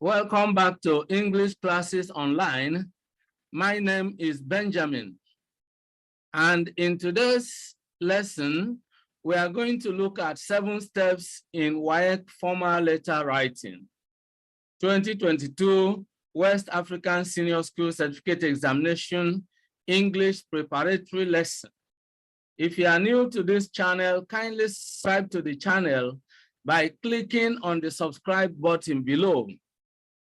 Welcome back to English Classes Online. My name is Benjamin. And in today's lesson, we are going to look at 7 steps in Waec formal letter writing. 2022 West African Senior School Certificate Examination English Preparatory lesson. If you are new to this channel, kindly subscribe to the channel by clicking on the subscribe button below.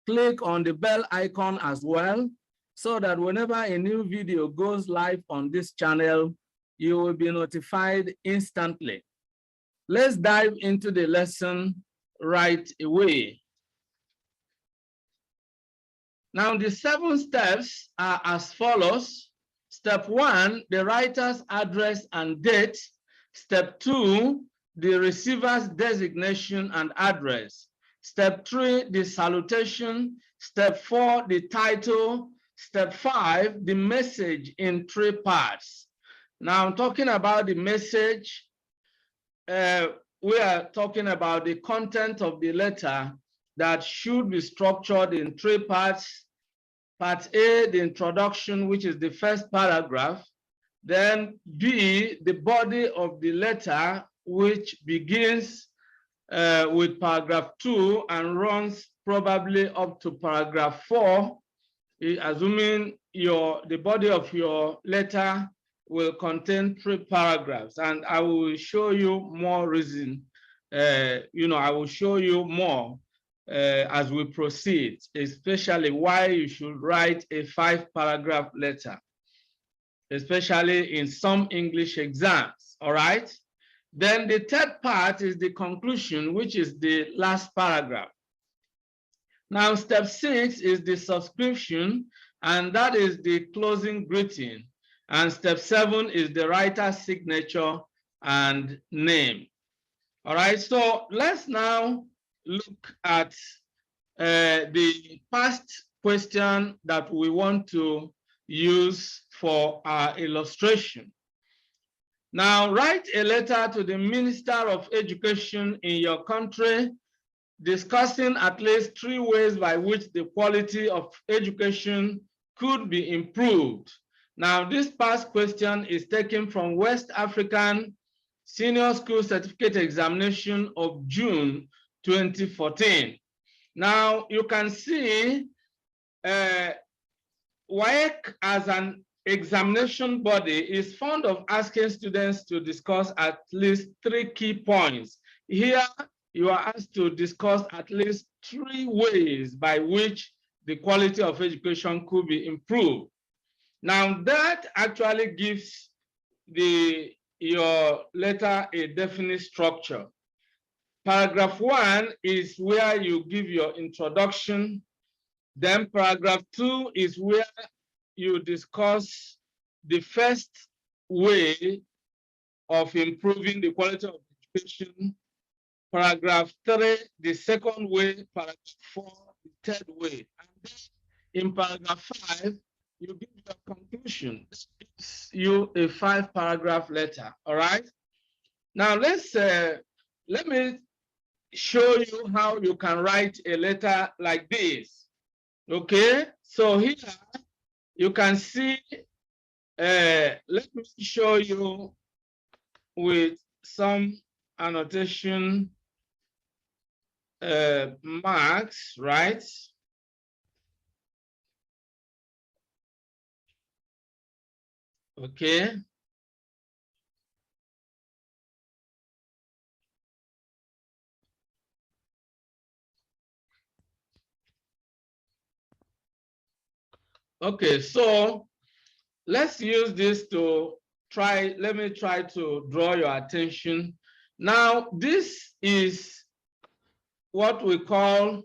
Click on the bell icon as well, so that whenever a new video goes live on this channel, you will be notified instantly. Let's dive into the lesson right away. Now, the 7 steps are as follows. Step 1, the writer's address and date. Step 2, the receiver's designation and address. Step 3, the salutation. Step 4, the title. Step 5, the message in 3 parts. Now, I'm talking about the message. We are talking about the content of the letter that should be structured in 3 parts. Part A, the introduction, which is the first paragraph. Then B, the body of the letter, which begins with paragraph 2 and runs probably up to paragraph 4, assuming the body of your letter will contain 3 paragraphs. And I will show you more reason. I will show you more as we proceed, especially why you should write a 5-paragraph letter, especially in some English exams. All right. Then the 3rd part is the conclusion, which is the last paragraph. Now, step 6 is the subscription, and that is the closing greeting. And step 7 is the writer's signature and name. All right, so let's now look at the past question that we want to use for our illustration. Now, write a letter to the Minister of Education in your country discussing at least 3 ways by which the quality of education could be improved. Now, this past question is taken from West African Senior School Certificate Examination of June 2014. Now, you can see Waec as an examination body is fond of asking students to discuss at least 3 key points. Here, you are asked to discuss at least 3 ways by which the quality of education could be improved. Now, that actually gives your letter a definite structure. Paragraph 1 is where you give your introduction. Then paragraph 2 is where you discuss the first way of improving the quality of education. Paragraph 3, the second way. Paragraph 4, the 3rd way. And then in paragraph 5, you give your conclusion. This gives you a 5-paragraph letter. All right. Now let me show you how you can write a letter like this. Okay. So here you can see. Let me show you with some annotation marks, right? Okay. Okay, so let's use this to try. Let me try to draw your attention. Now, this is what we call,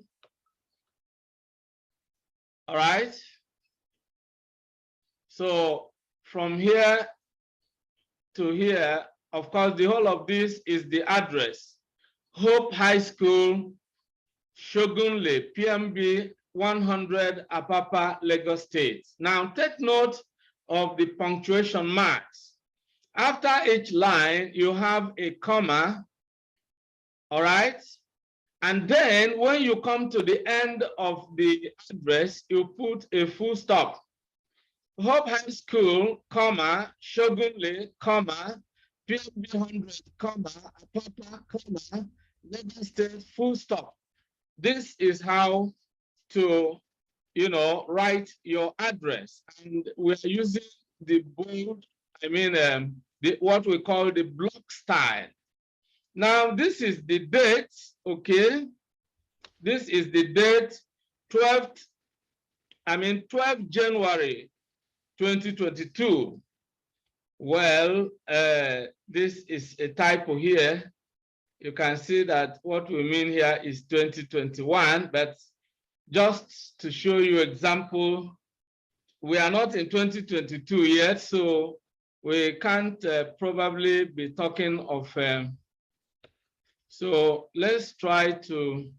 all right? So from here to here, of course, the whole of this is the address. Hope High School, Shogunle, PMB 100, Apapa, Lagos State. Now take note of the punctuation marks. After each line, you have a comma, all right? And then when you come to the end of the address, you put a full stop. Hope High School, comma, Shogunle, comma, PMB 100, comma, Apapa, comma, Lagos State, full stop. This is how to, write your address. And we're using the bold, what we call the block style. Now, this is the date, okay? This is the date, 12 January 2022. Well, this is a typo here. You can see that what we mean here is 2021, but just to show you example, we are not in 2022 yet, so we can't probably be talking of, so let's try to,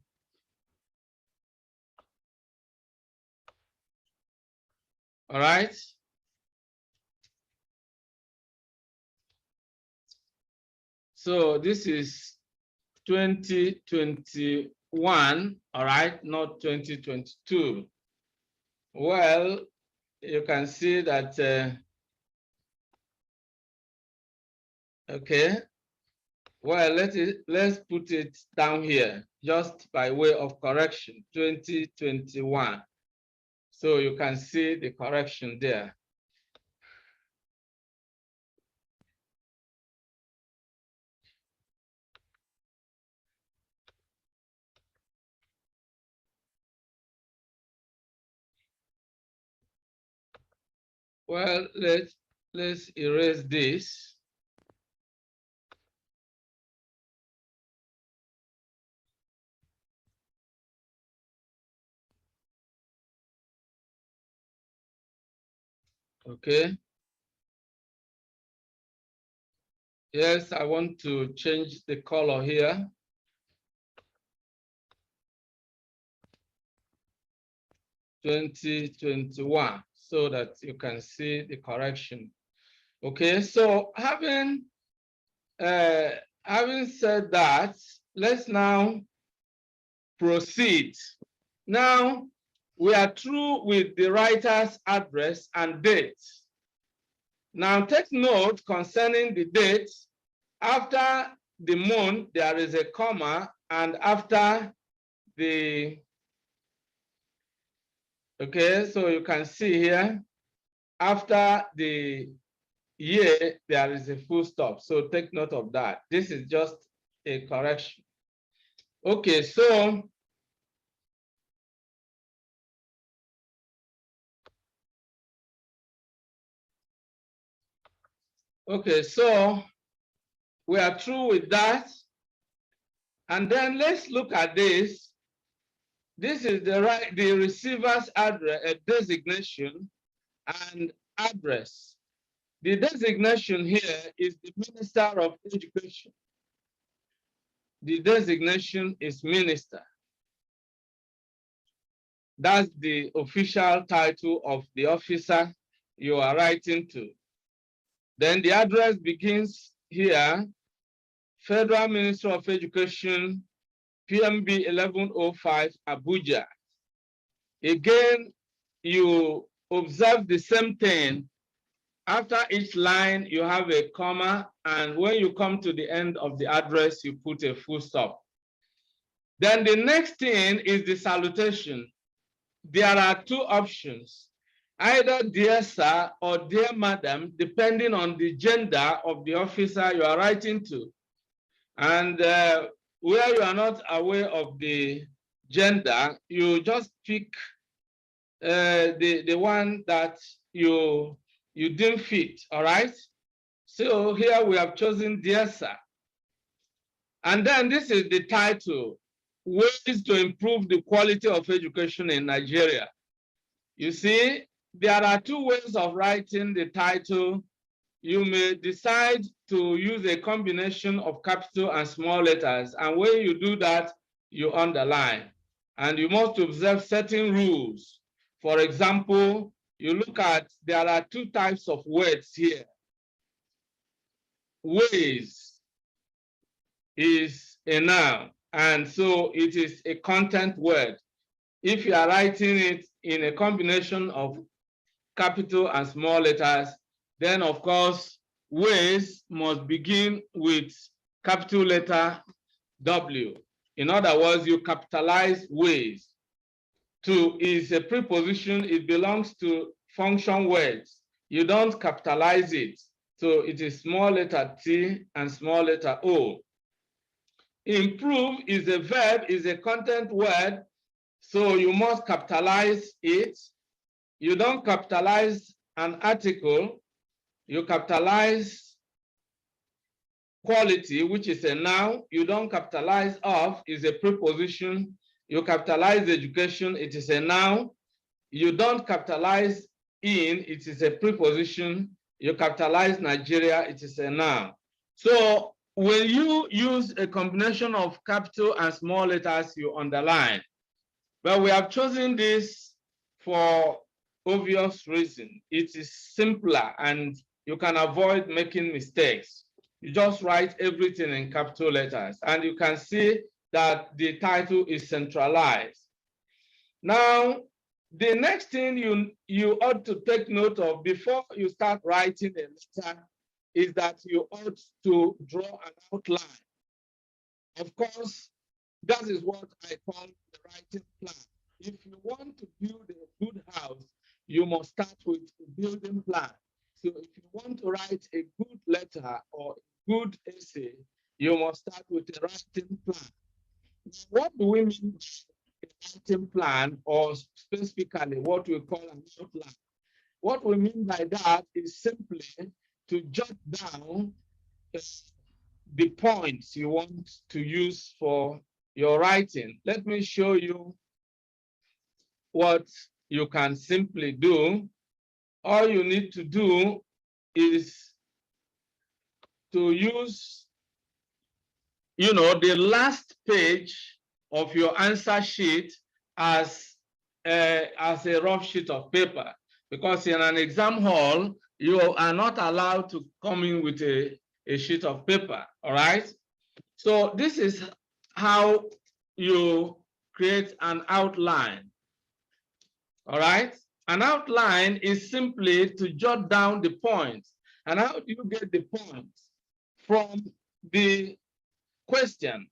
all right. So this is 2021, all right, not 2022. Well, you can see that, okay. Well, let's put it down here, just by way of correction, 2021. So you can see the correction there. Well, let's erase this. Okay. Yes, I want to change the color here. (2021) so that you can see the correction. Okay, so having said that, let's now proceed. Now we are through with the writer's address and date. Now take note concerning the date. After the month, there is a comma, and after the, okay, so you can see here, after the year, there is a full stop. So take note of that. This is just a correction. Okay, so we are through with that. And then let's look at this. This is the receiver's address, designation and address. The designation here is the Minister of Education. The designation is Minister. That's the official title of the officer you are writing to. Then the address begins here, Federal Minister of Education, PMB 1105, Abuja. Again, you observe the same thing. After each line, you have a comma, and when you come to the end of the address, you put a full stop. Then the next thing is the salutation. There are two options, either dear sir or dear madam, depending on the gender of the officer you are writing to. And where you are not aware of the gender, you just pick the one that you deem fit, all right? So here we have chosen dear sir. And then this is the title, Ways to Improve the Quality of Education in Nigeria. You see, there are two ways of writing the title. you may decide to use a combination of capital and small letters. And when you do that, you underline. And you must observe certain rules. For example, you look at, there are two types of words here. Ways is a noun, and so it is a content word. If you are writing it in a combination of capital and small letters, then of course, ways must begin with capital letter W. In other words, you capitalize ways. To is a preposition, it belongs to function words. You don't capitalize it. So it is small letter T and small letter O. Improve is a verb, is a content word, so you must capitalize it. You don't capitalize an article, you capitalize quality, which is a noun. You don't capitalize of, is a preposition. You capitalize education, it is a noun. You don't capitalize in, it is a preposition. You capitalize Nigeria, it is a noun. So when you use a combination of capital and small letters, you underline. But we have chosen this for obvious reason. It is simpler and you can avoid making mistakes. You just write everything in capital letters and you can see that the title is centralized. Now, the next thing you ought to take note of before you start writing a letter is that you ought to draw an outline. Of course, that is what I call the writing plan. If you want to build a good house, you must start with a building plan. So if you want to write a good letter or a good essay, you must start with a writing plan. What do we mean by a writing plan, or specifically what we call an outline? What we mean by that is simply to jot down the points you want to use for your writing. Let me show you what you can simply do. All you need to do is to use, the last page of your answer sheet as a rough sheet of paper, because in an exam hall, you are not allowed to come in with a sheet of paper, all right? So this is how you create an outline, all right? An outline is simply to jot down the points. And how do you get the points? From the question,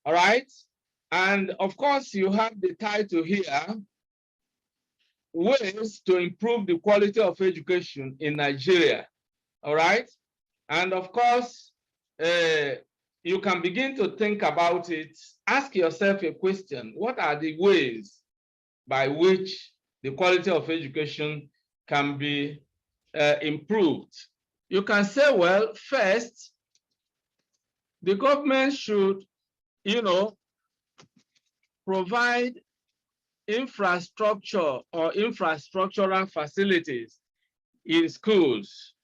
all right? And of course, you have the title here, Ways to Improve the Quality of Education in Nigeria, all right? And of course, you can begin to think about it. Ask yourself a question. What are the ways by which the quality of education can be improved? You can say, well, first, the government should, provide infrastructure or infrastructural facilities in schools.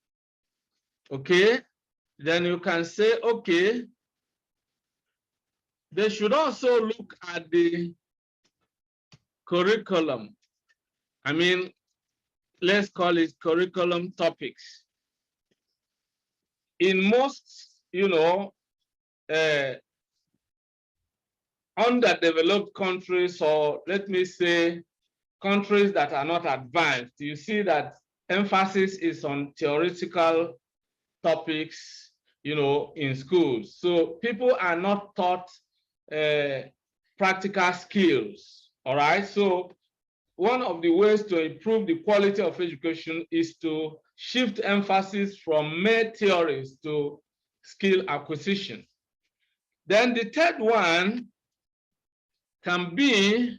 Okay, then you can say, okay, they should also look at the curriculum. I mean, let's call it curriculum topics. In most, underdeveloped countries, or let me say, countries that are not advanced, you see that emphasis is on theoretical topics, in schools. So people are not taught practical skills, all right? So one of the ways to improve the quality of education is to shift emphasis from mere theories to skill acquisition. Then the third one can be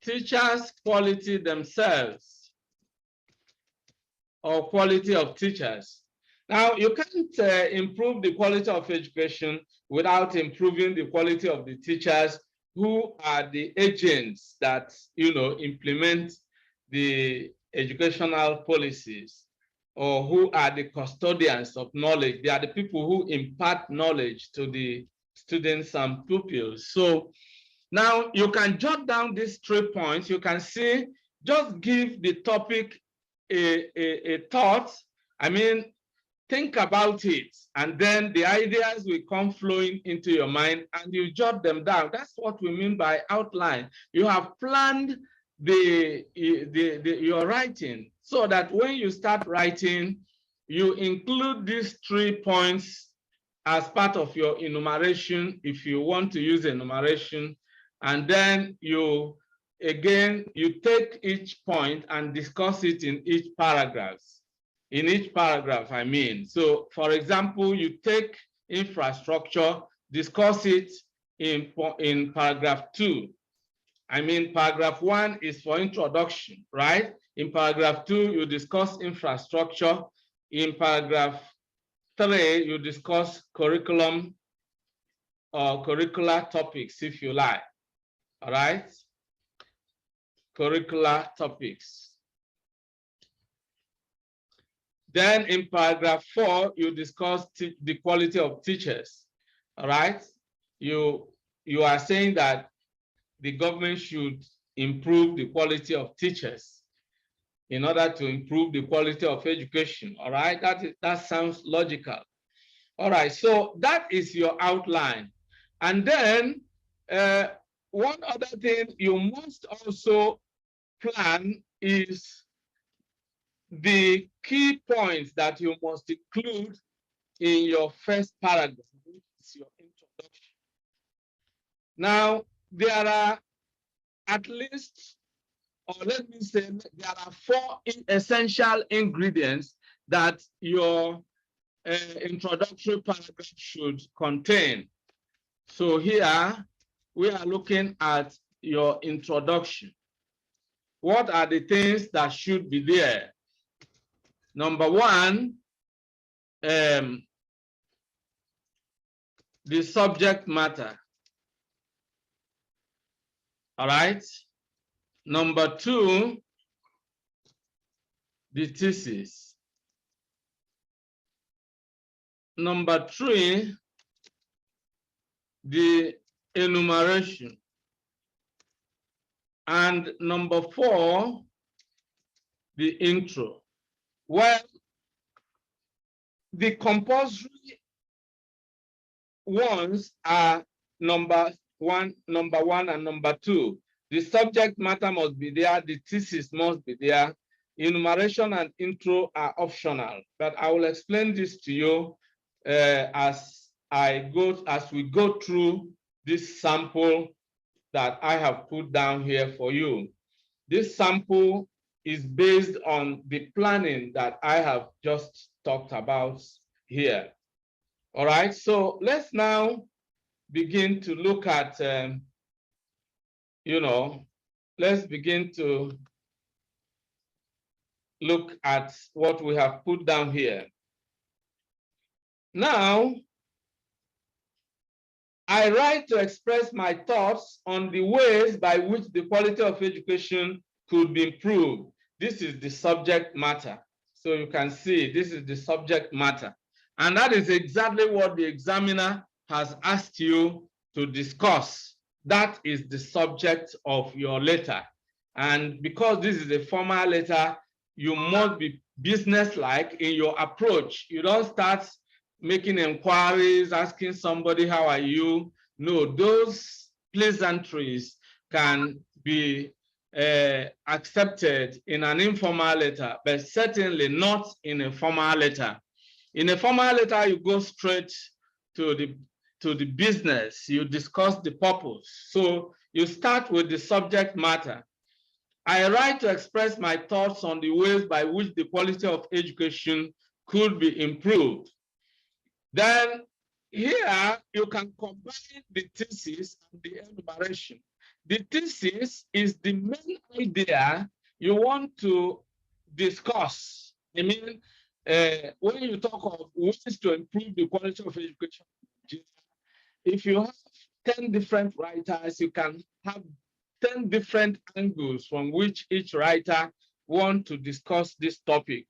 teachers' quality themselves, or quality of teachers. Now, you can't improve the quality of education without improving the quality of the teachers who are the agents that, implement the educational policies, or who are the custodians of knowledge. They are the people who impart knowledge to the students and pupils. So now you can jot down these 3 points. You can see, just give the topic a thought. I mean, think about it, and then the ideas will come flowing into your mind and you jot them down. That's what we mean by outline. You have planned your writing so that when you start writing, you include these 3 points as part of your enumeration if you want to use enumeration, and then you take each point and discuss it in each paragraph. I mean. So, for example, you take infrastructure, discuss it in paragraph 2. I mean, paragraph 1 is for introduction, right? In paragraph 2, you discuss infrastructure. In paragraph 3, you discuss curriculum or curricular topics, if you like. All right? Curricular topics. Then in paragraph 4, you discuss the quality of teachers. All right? You are saying that the government should improve the quality of teachers in order to improve the quality of education. All right? That sounds logical. All right, so that is your outline. And then one other thing you must also plan is the key points that you must include in your first paragraph, which is your introduction. Now, there are at least, or let me say, there are 4 essential ingredients that your introductory paragraph should contain. So here we are looking at your introduction. What are the things that should be there? Number 1, the subject matter. All right. Number 2, the thesis. Number 3, the enumeration. And number 4, the intro. Well, the compulsory ones are number one and number 2. The subject matter must be there, the thesis must be there. Enumeration and intro are optional, but I will explain this to you as we go through this sample that I have put down here for you. This sample is based on the planning that I have just talked about here. All right, so let's now begin to look at, let's begin to look at what we have put down here. Now, I write to express my thoughts on the ways by which the quality of education could be improved. This is the subject matter. So you can see this is the subject matter. And that is exactly what the examiner has asked you to discuss. That is the subject of your letter. And because this is a formal letter, you must be businesslike in your approach. You don't start making inquiries, asking somebody, how are you? No, those pleasantries can be accepted in an informal letter, but certainly not in a formal letter. In a formal letter, you go straight to the business. You discuss the purpose. So you start with the subject matter. I write to express my thoughts on the ways by which the quality of education could be improved. Then here you can combine the thesis and the enumeration. The thesis is the main idea you want to discuss. I mean, when you talk of ways to improve the quality of education, if you have 10 different writers, you can have 10 different angles from which each writer wants to discuss this topic.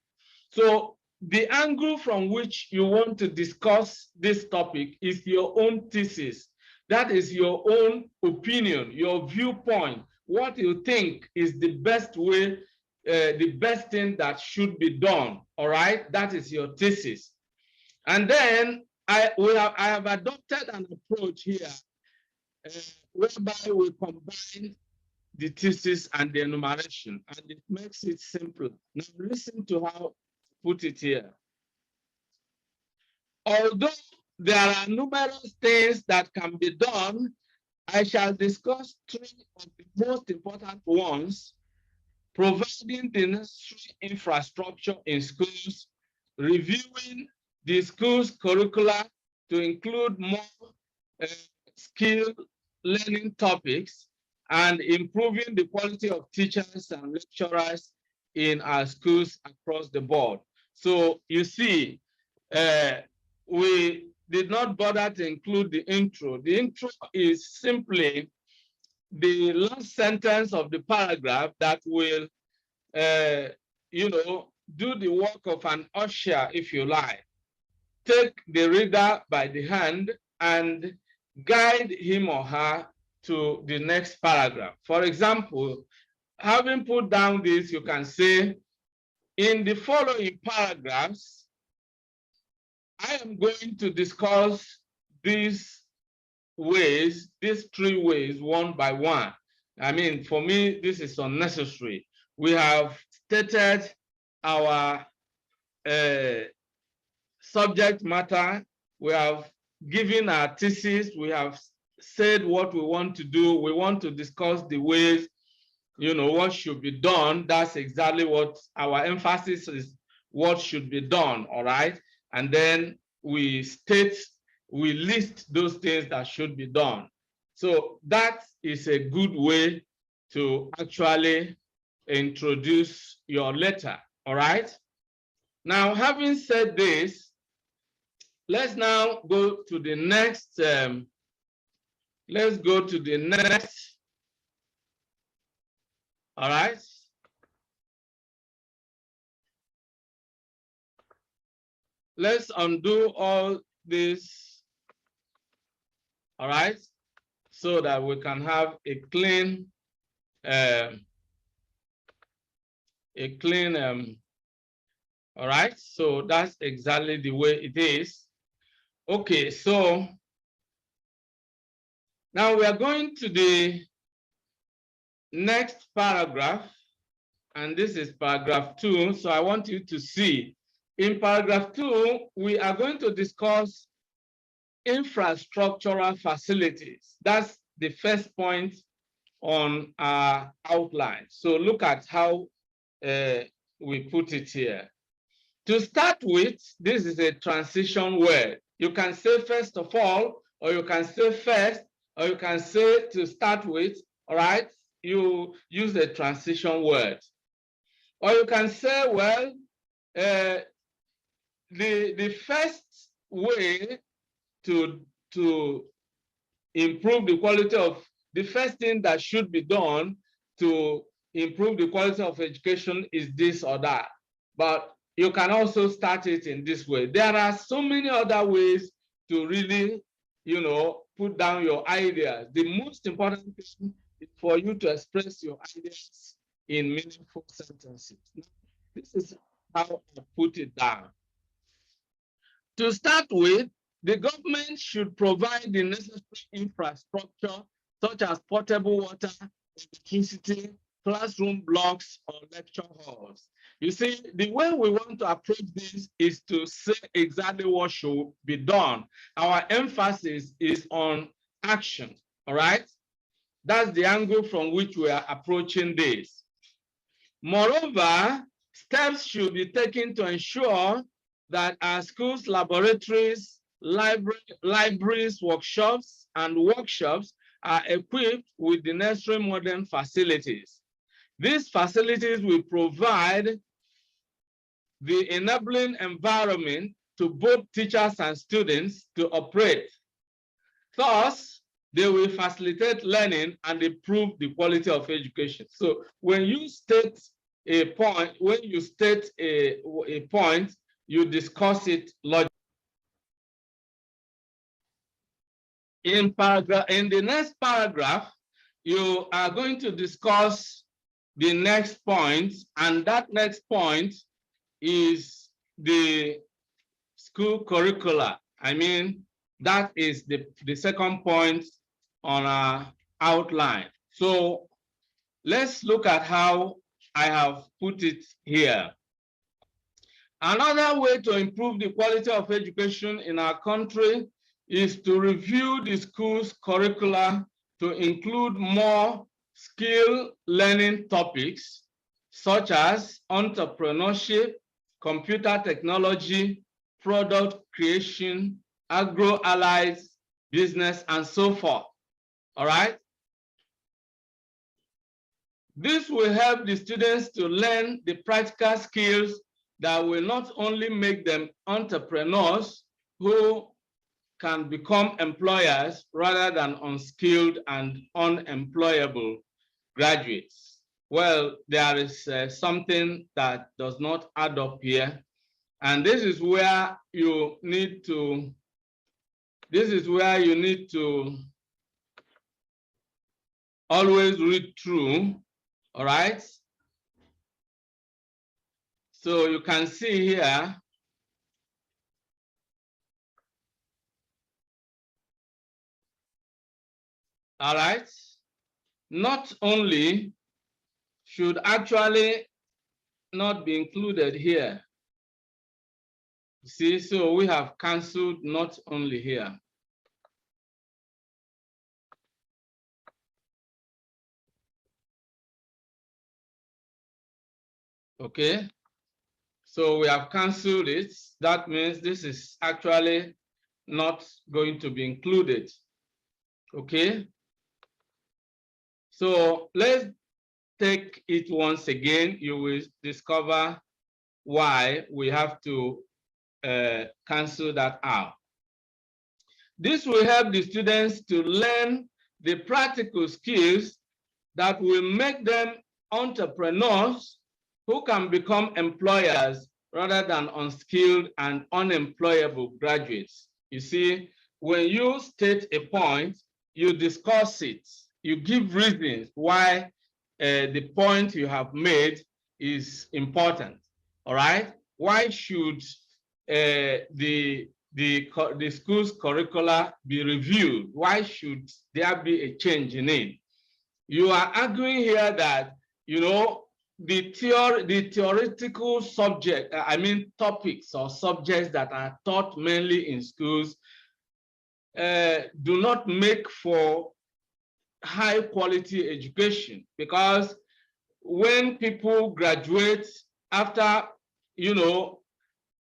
So the angle from which you want to discuss this topic is your own thesis. That is your own opinion, your viewpoint, what you think is the best way, the best thing that should be done, all right? That is your thesis. And then I have adopted an approach here whereby we combine the thesis and the enumeration, and it makes it simpler. Now listen to how I put it here. Although there are numerous things that can be done, I shall discuss 3 of the most important ones: providing the necessary infrastructure in schools, reviewing the school's curricula to include more skill learning topics, and improving the quality of teachers and lecturers in our schools across the board. So you see, we did not bother to include the intro. The intro is simply the last sentence of the paragraph that will, you know, do the work of an usher, if you like. Take the reader by the hand and guide him or her to the next paragraph. For example, having put down this, you can say, in the following paragraphs, I am going to discuss these ways, these 3 ways, one by one. I mean, for me, this is unnecessary. We have stated our subject matter. We have given our thesis. We have said what we want to do. We want to discuss the ways, you know, what should be done. That's exactly what our emphasis is, what should be done, all right? And then we list those things that should be done. So that is a good way to actually introduce your letter, all right? Now, having said this, let's now go to the next, let's go to the next, all right? Let's undo all this, all right? So that we can have a clean, all right? So that's exactly the way it is. Okay, so now we are going to the next paragraph, and this is paragraph 2. So I want you to see, in paragraph 2, we are going to discuss infrastructural facilities. That's the first point on our outline. So look at how we put it here. To start with, this is a transition word. You can say first of all, or you can say first, or you can say to start with, all right? You use a transition word. Or you can say, well, the first way to improve the quality of, the first thing that should be done to improve the quality of education is this or that. But you can also start it in this way. There are so many other ways to really, you know, put down your ideas. The most important thing is for you to express your ideas in meaningful sentences. This is how I put it down. To start with, the government should provide the necessary infrastructure, such as potable water, electricity, classroom blocks, or lecture halls. You see, the way we want to approach this is to say exactly what should be done. Our emphasis is on action, all right? That's the angle from which we are approaching this. Moreover, steps should be taken to ensure that our schools, laboratories, libraries, workshops, and workshops are equipped with the necessary modern facilities. These facilities will provide the enabling environment to both teachers and students to operate. Thus, they will facilitate learning and improve the quality of education. So when you state a point, a point, you discuss it logically. In the next paragraph, you are going to discuss the next point, and that next point is the school curricula. I mean, that is the second point on our outline. So let's look at how I have put it here. Another way to improve the quality of education in our country is to review the school's curricula to include more skill learning topics such as entrepreneurship, computer technology, product creation, agro-allies, business, and so forth. All right? This will help the students to learn the practical skills that will not only make them entrepreneurs who can become employers rather than unskilled and unemployable graduates. Well, there is something that does not add up here. And this is where you need to, always read through, all right? So you can see here, all right, not only should actually not be included here. See, so we have canceled not only here. Okay, so we have canceled it. That means this is actually not going to be included. Okay, so let's take it once again. You will discover why we have to cancel that out. This will help the students to learn the practical skills that will make them entrepreneurs who can become employers rather than unskilled and unemployable graduates. You see, when you state a point, you discuss it, you give reasons why the point you have made is important, all right? Why should the school's curricula be reviewed? Why should there be a change in it? You are arguing here that, you know, the theoretical subject, topics or subjects that are taught mainly in schools do not make for high quality education, because when people graduate after, you know,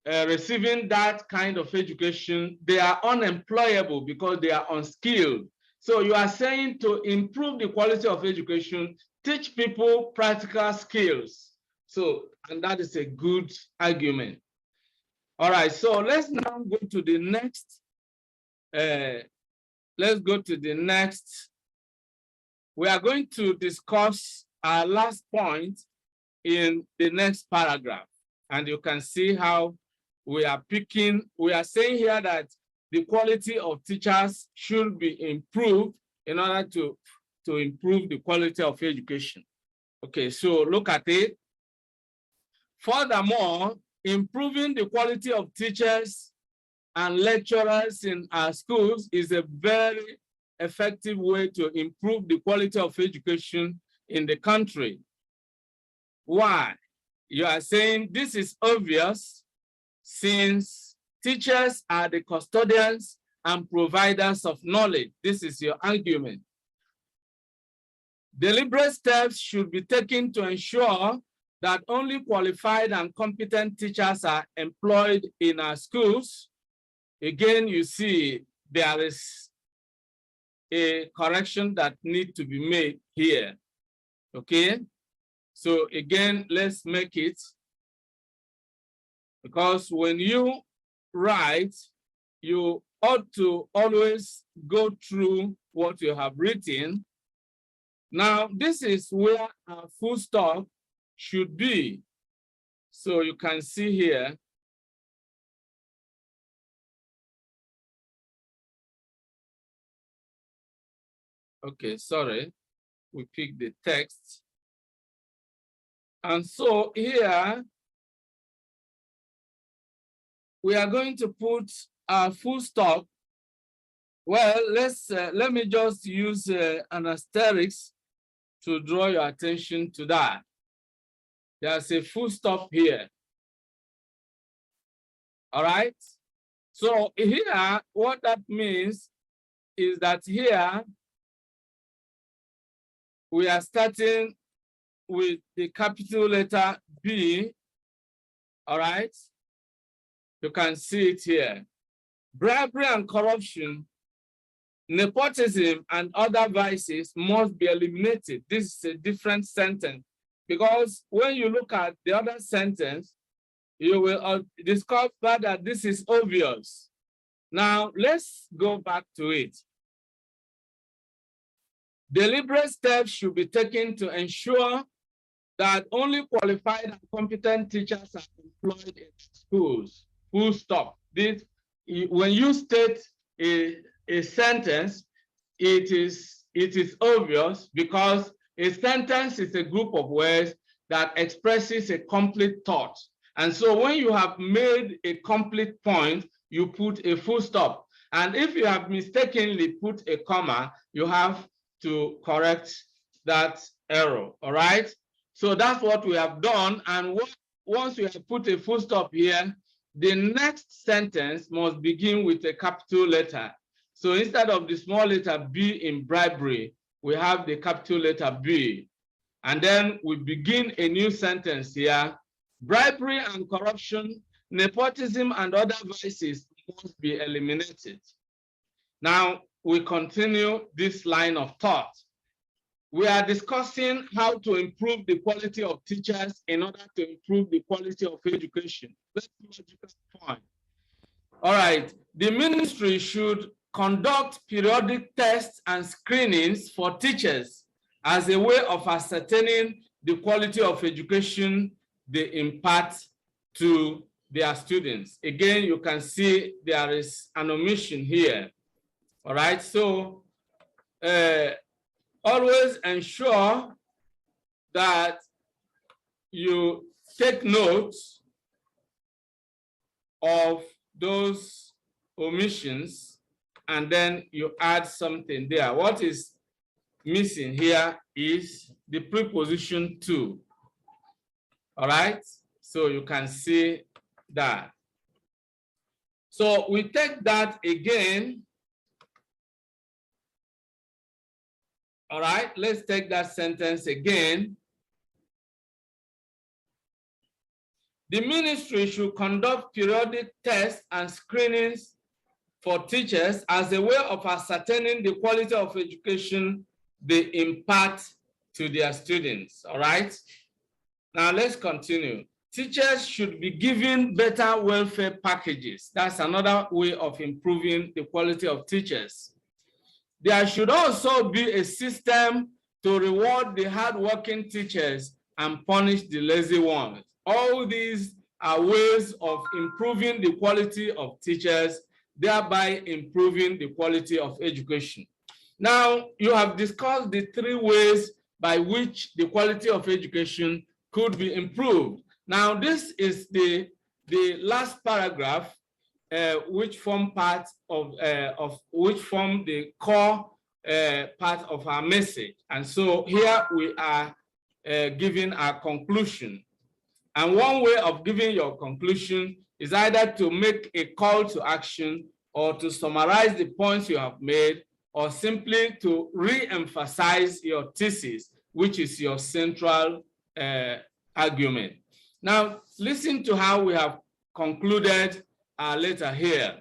receiving that kind of education, they are unemployable because they are unskilled. So you are saying to improve the quality of education, teach people practical skills. So, and that is a good argument. All right, so let's now go to the next. We are going to discuss our last point in the next paragraph. And you can see how we are saying here that the quality of teachers should be improved in order to improve the quality of education. Okay, so look at it. Furthermore, improving the quality of teachers and lecturers in our schools is a very effective way to improve the quality of education in the country. Why? You are saying this is obvious, since teachers are the custodians and providers of knowledge. This is your argument. Deliberate steps should be taken to ensure that only qualified and competent teachers are employed in our schools. Again, you see there is a correction that needs to be made here. Okay, so again, let's make it. because when you write, you ought to always go through what you have written. Now, this is where our full stop should be. So you can see here. Okay, sorry, we picked the text. And so here, we are going to put our full stop. Well, let me just use an asterisk to draw your attention to that. There's a full stop here. All right. So here, what that means is that here we are starting with the capital letter B. All right. You can see it here. Bribery and corruption, nepotism, and other vices must be eliminated. This is a different sentence, because when you look at the other sentence, you will discover that this is obvious. Now, let's go back to it. Deliberate steps should be taken to ensure that only qualified and competent teachers are employed in schools. Full stop. This, when you state a sentence, it is obvious, because a sentence is a group of words that expresses a complete thought. And so when you have made a complete point, you put a full stop. And if you have mistakenly put a comma, you have to correct that error, all right? So that's what we have done. And once we have put a full stop here, the next sentence must begin with a capital letter. So instead of the small letter B in bribery, we have the capital letter B. And then we begin a new sentence here. Bribery and corruption, nepotism, and other vices must be eliminated. Now, we continue this line of thought. We are discussing how to improve the quality of teachers in order to improve the quality of education. That's the logical point. All right, the ministry should conduct periodic tests and screenings for teachers as a way of ascertaining the quality of education they impart to their students. Again, you can see there is an omission here. All right, so always ensure that you take notes of those omissions, and then you add something there. What is missing here is the preposition to. All right, so you can see that. So we take that again. All right, let's take that sentence again. The ministry should conduct periodic tests and screenings for teachers as a way of ascertaining the quality of education they impart to their students. All right, now let's continue. Teachers should be given better welfare packages. That's another way of improving the quality of teachers. There should also be a system to reward the hardworking teachers and punish the lazy ones. All these are ways of improving the quality of teachers, thereby improving the quality of education. Now, you have discussed the three ways by which the quality of education could be improved. Now, this is the last paragraph, which form part of which form the core part of our message. And so here we are giving our conclusion. And one way of giving your conclusion is either to make a call to action, or to summarize the points you have made, or simply to re-emphasize your thesis, which is your central argument. Now, listen to how we have concluded our letter here.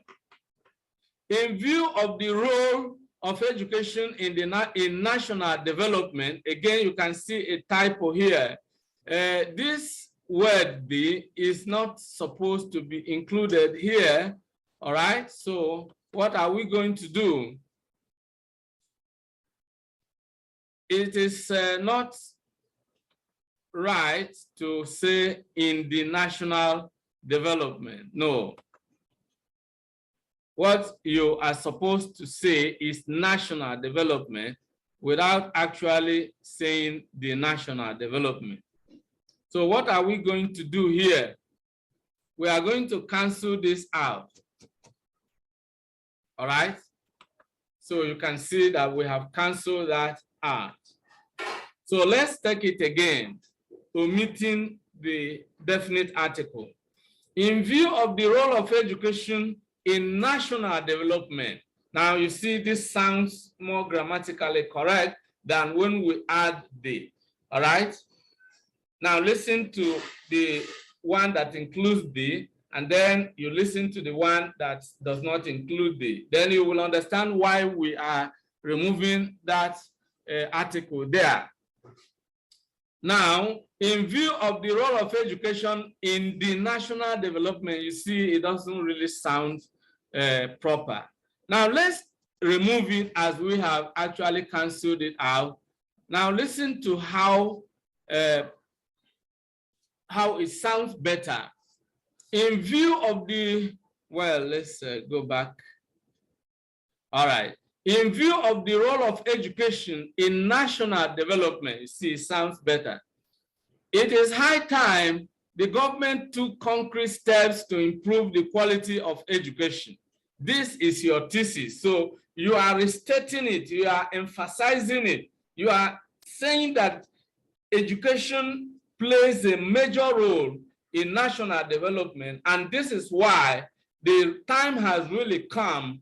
In view of the role of education in national development, again, you can see a typo here. This word "the" is not supposed to be included here. All right. So what are we going to do? It is not right to say in the national development. No. What you are supposed to say is national development without actually saying the national development. So what are we going to do here? We are going to cancel this out. All right. So you can see that we have canceled that out. So let's take it again, omitting the definite article. In view of the role of education in national development. Now you see this sounds more grammatically correct than when we add "the." All right. Now listen to the one that includes "the," and then you listen to the one that does not include "the." Then you will understand why we are removing that article there. Now, in view of the role of education in the national development, you see it doesn't really sound proper. Now let's remove it as we have actually canceled it out. Now listen to how it sounds better. In view of the, well, let's go back. All right. In view of the role of education in national development, you see, it sounds better. It is high time the government took concrete steps to improve the quality of education. This is your thesis. So you are restating it, you are emphasizing it. You are saying that education plays a major role in national development. And this is why the time has really come.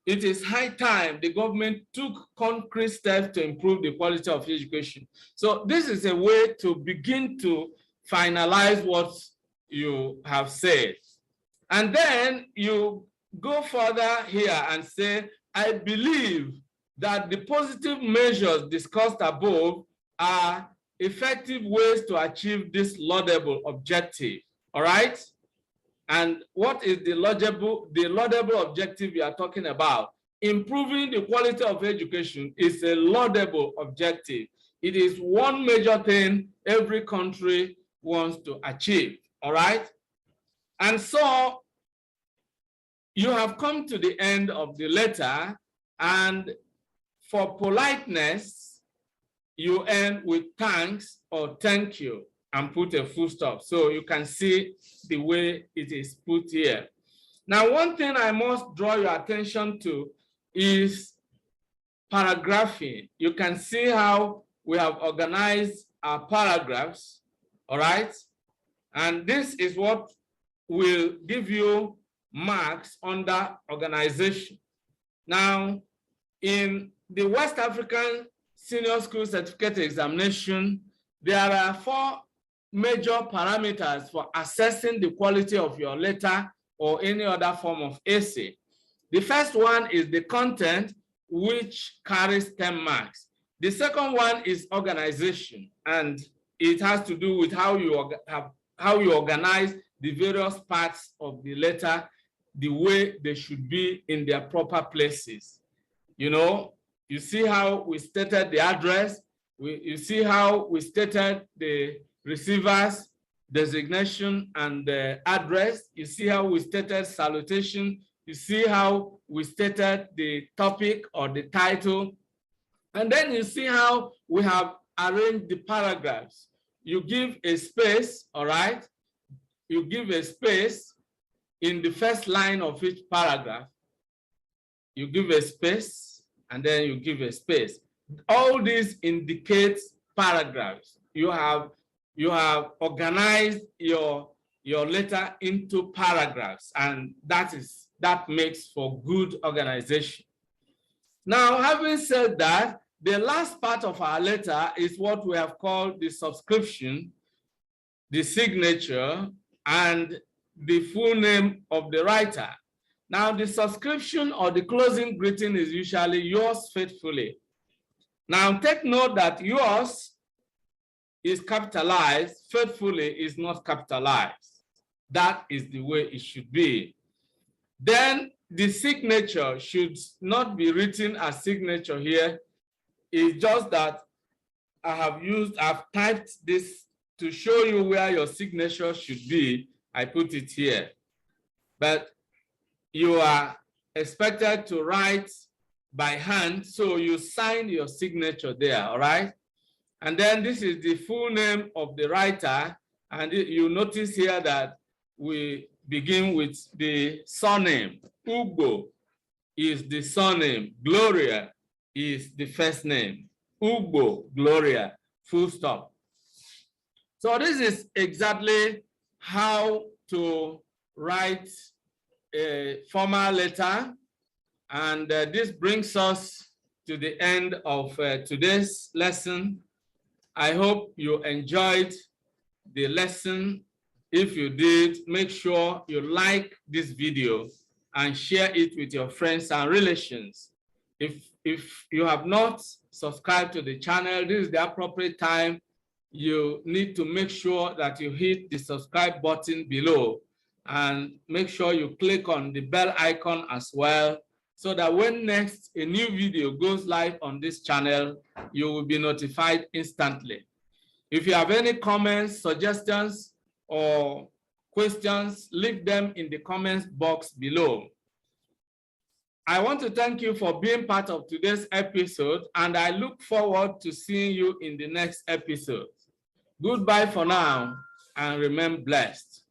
It is high time the government took concrete steps to improve the quality of education. So this is a way to begin to finalize what you have said. And then you go further here and say, I believe that the positive measures discussed above are effective ways to achieve this laudable objective. All right? And what is the laudable objective we are talking about? Improving the quality of education is a laudable objective. It is one major thing every country wants to achieve, all right? And so you have come to the end of the letter, and for politeness, you end with thanks or thank you and put a full stop. So you can see the way it is put here. Now, one thing I must draw your attention to is paragraphing. You can see how we have organized our paragraphs, all right? And this is what will give you marks under organization. Now, in the West African Senior School Certificate Examination, there are 4 major parameters for assessing the quality of your letter or any other form of essay. The first one is the content, which carries 10 marks. The second one is organization, and it has to do with how you organize the various parts of the letter the way they should be in their proper places. You know, you see how we stated the address, you see how we stated the receiver's designation and the address, you see how we stated salutation, you see how we stated the topic or the title, and then you see how we have arranged the paragraphs. You give a space, all right? You give a space in the first line of each paragraph. You give a space, and then you give a space. All this indicates paragraphs. You have organized your letter into paragraphs, and that makes for good organization. Now, having said that, the last part of our letter is what we have called the subscription, the signature, and the full name of the writer. Now, the subscription or the closing greeting is usually yours faithfully. Now, take note that yours is capitalized, faithfully is not capitalized. That is the way it should be. Then the signature should not be written as signature here. It's just that I've typed this to show you where your signature should be. I put it here. But you are expected to write by hand, so you sign your signature there, all right? And then this is the full name of the writer, and you notice here that we begin with the surname. Ugbo is the surname. Gloria is the first name. Ugbo, Gloria, full stop. So this is exactly how to write a formal letter. And this brings us to the end of today's lesson. I hope you enjoyed the lesson. If you did, make sure you like this video and share it with your friends and relations. If you have not subscribed to the channel, this is the appropriate time. You need to make sure that you hit the subscribe button below and make sure you click on the bell icon as well, so that when next a new video goes live on this channel, you will be notified instantly. If you have any comments, suggestions, or questions, leave them in the comments box below. I want to thank you for being part of today's episode, and I look forward to seeing you in the next episode. Goodbye for now, and remain blessed.